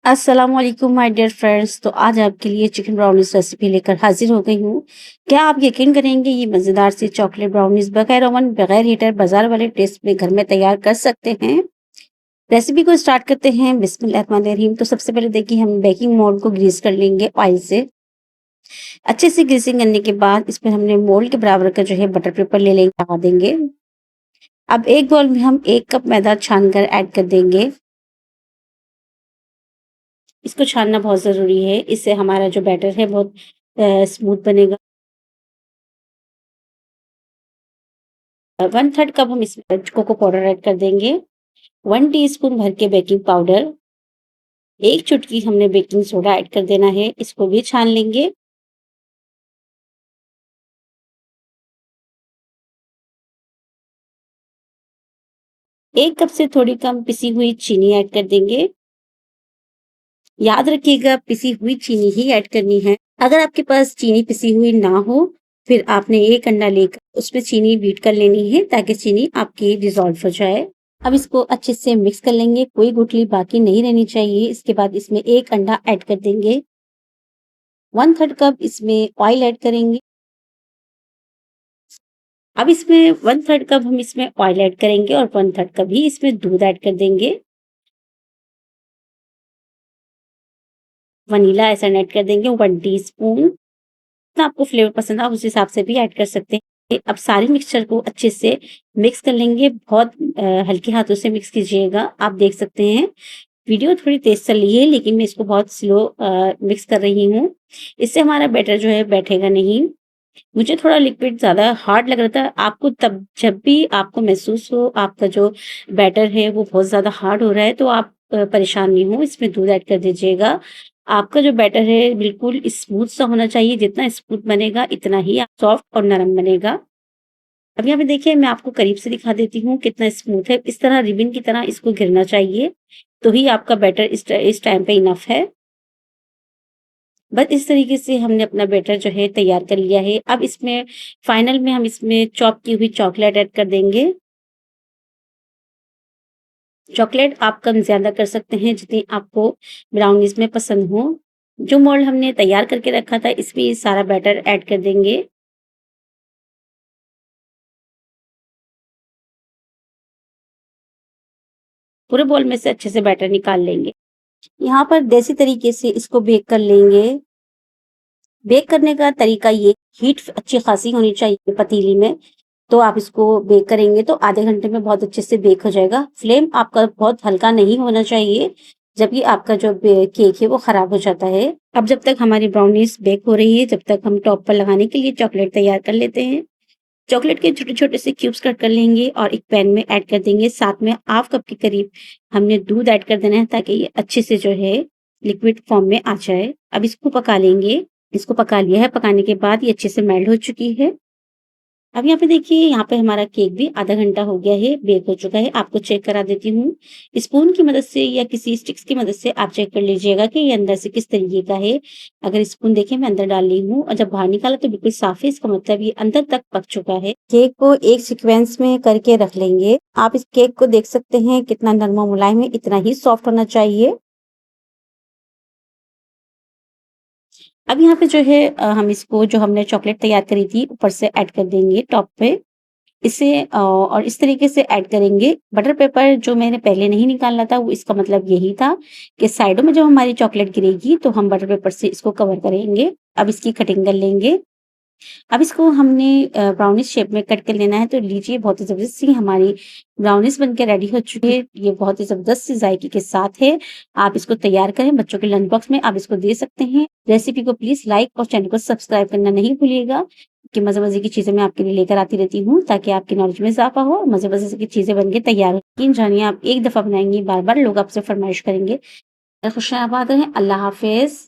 अस्सलामुअलैकुम my dear friends. तो आज आपके लिए चिकन ब्राउनीज़ रेसिपी लेकर हाज़िर हो गई हूँ। क्या आप यकीन करेंगे ये मज़ेदार सी चॉकलेट ब्राउनीज़ बगैर ओवन, बगैर हीटर बाज़ार वाले टेस्ट में घर में तैयार कर सकते हैं? रेसिपी को स्टार्ट करते हैं। बिस्मिल्लाहिर्रहमानिर्रहीम। तो सबसे पहले देखिए हम बेकिंग मोल्ड को ग्रीस कर लेंगे ऑयल से। अच्छे से ग्रीसिंग करने के बाद इसमें हमने मोल्ड के बराबर का जो है बटर पेपर ले लेंगे, लगा देंगे। अब एक बाउल में हम 1 कप मैदा छानकर ऐड कर देंगे। इसको छानना बहुत ज़रूरी है, इससे हमारा जो बैटर है बहुत स्मूथ बनेगा। 1/3 कप हम इसमें कोको पाउडर ऐड कर देंगे, 1 टीस्पून भर के बेकिंग पाउडर, 1 चुटकी हमने बेकिंग सोडा ऐड कर देना है, इसको भी छान लेंगे। एक कप से थोड़ी कम पिसी हुई चीनी ऐड कर देंगे। याद रखिएगा पिसी हुई चीनी ही ऐड करनी है। अगर आपके पास चीनी पिसी हुई ना हो, फिर आपने 1 अंडा लेकर उसमें चीनी बीट कर लेनी है ताकि चीनी आपकी डिज़ोल्व हो जाए। अब इसको अच्छे से मिक्स कर लेंगे, कोई गुठली बाकी नहीं रहनी चाहिए। इसके बाद इसमें 1 अंडा ऐड कर देंगे, 1/3 कप इसमें ऑयल ऐड करेंगे। अब इसमें 1/3 कप हम इसमें ऑयल ऐड करेंगे और 1/3 कप ही इसमें दूध ऐड कर देंगे। वनीला एसेंस ऐड कर देंगे 1 टीस्पून। जितना आपको फ्लेवर पसंद है, आप उस हिसाब से भी ऐड कर सकते हैं। अब सारे मिक्सचर को अच्छे से मिक्स कर लेंगे, बहुत हल्के हाथों से मिक्स कीजिएगा। आप देख सकते हैं वीडियो थोड़ी तेज चल रही है, लेकिन मैं इसको बहुत स्लो मिक्स कर रही हूँ। इससे हमारा बैटर जो है बैठेगा नहीं। मुझे थोड़ा लिक्विड ज़्यादा हार्ड लग रहा था। आपको तब जब भी आपको महसूस हो आपका जो बैटर है वो बहुत ज़्यादा हार्ड हो रहा है, तो आप परेशान नहीं हो, इसमें दूध ऐड कर दीजिएगा। आपका जो बैटर है बिल्कुल स्मूथ सा होना चाहिए, जितना स्मूथ बनेगा इतना ही सॉफ्ट और नरम बनेगा। अब यहाँ पे देखिए मैं आपको करीब से दिखा देती हूँ कितना स्मूथ है। इस तरह रिबन की तरह इसको गिरना चाहिए, तो ही आपका बैटर इस टाइम पे इनफ है। बस इस तरीके से हमने अपना बैटर जो है तैयार कर लिया है। अब इसमें फाइनल में हम इसमें चॉप की हुई चॉकलेट ऐड कर देंगे। चॉकलेट आप कम ज़्यादा कर सकते हैं जितनी आपको ब्राउनीज़ में पसंद हो। जो मोल्ड हमने तैयार करके रखा था इसमें ये सारा बैटर ऐड कर देंगे। पूरे बोल में से अच्छे से बैटर निकाल लेंगे। यहाँ पर देसी तरीके से इसको बेक कर लेंगे। बेक करने का तरीका ये, हीट अच्छी खासी होनी चाहिए पतीली में, तो आप इसको बेक करेंगे तो आधे घंटे में बहुत अच्छे से बेक हो जाएगा। फ्लेम आपका बहुत हल्का नहीं होना चाहिए, जबकि आपका जो केक है वो खराब हो जाता है। अब जब तक हमारी ब्राउनीज बेक हो रही है, जब तक हम टॉप पर लगाने के लिए चॉकलेट तैयार कर लेते हैं। चॉकलेट के छोटे छोटे से क्यूब्स कट कर लेंगे और एक पैन में ऐड कर देंगे। साथ में हाफ कप के करीब हमने दूध ऐड कर देना है ताकि ये अच्छे से जो है लिक्विड फॉर्म में आ जाए। अब इसको पका लेंगे। इसको पका लिया है, पकाने के बाद ये अच्छे से मेल्ट हो चुकी है। अब यहाँ पे देखिए, यहाँ पे हमारा केक भी आधा घंटा हो गया है, बेक हो चुका है। आपको चेक करा देती हूँ। स्पून की मदद से या किसी स्टिक्स की मदद से आप चेक कर लीजिएगा कि ये अंदर से किस तरीके का है। अगर स्पून देखें मैं अंदर डाल रही हूँ और जब बाहर निकाला तो बिल्कुल साफ है, इसका मतलब ये अंदर तक पक चुका है। केक को एक सीक्वेंस में करके रख लेंगे। आप इस केक को देख सकते हैं कितना नरम और मुलायम है, इतना ही सॉफ्ट होना चाहिए। अब यहाँ पे जो है हम इसको जो हमने चॉकलेट तैयार करी थी ऊपर से ऐड कर देंगे टॉप पे। इसे और इस तरीके से ऐड करेंगे। बटर पेपर जो मैंने पहले नहीं निकाला था वो इसका मतलब यही था कि साइडों में जब हमारी चॉकलेट गिरेगी तो हम बटर पेपर से इसको कवर करेंगे। अब इसकी कटिंग कर लेंगे। अब इसको हमने ब्राउनिश शेप में कट कर लेना है। तो लीजिए बहुत ही ज़बरदस्त सी हमारी ब्राउनीज़ बन के रेडी हो चुकी है। ये बहुत ही ज़बरदस्त सी ज़ायके के साथ है। आप इसको तैयार करें, बच्चों के लंच बॉक्स में आप इसको दे सकते हैं। रेसिपी को प्लीज़ लाइक और चैनल को सब्सक्राइब करना नहीं भूलिएगा कि मज़े-मज़े की चीज़ें मैं आपके लिए लेकर आती रहती हूँ ताकि आपकी नॉलेज में इज़ाफ़ा हो और मज़े-मज़े की चीज़ें बन के तैयार हो। यकीन जानिए आप एक दफ़ा बनाएँगी, बार-बार लोग आपसे फ़रमाइश करेंगे। खुश आबाद रहें। अल्लाह हाफ़िज़।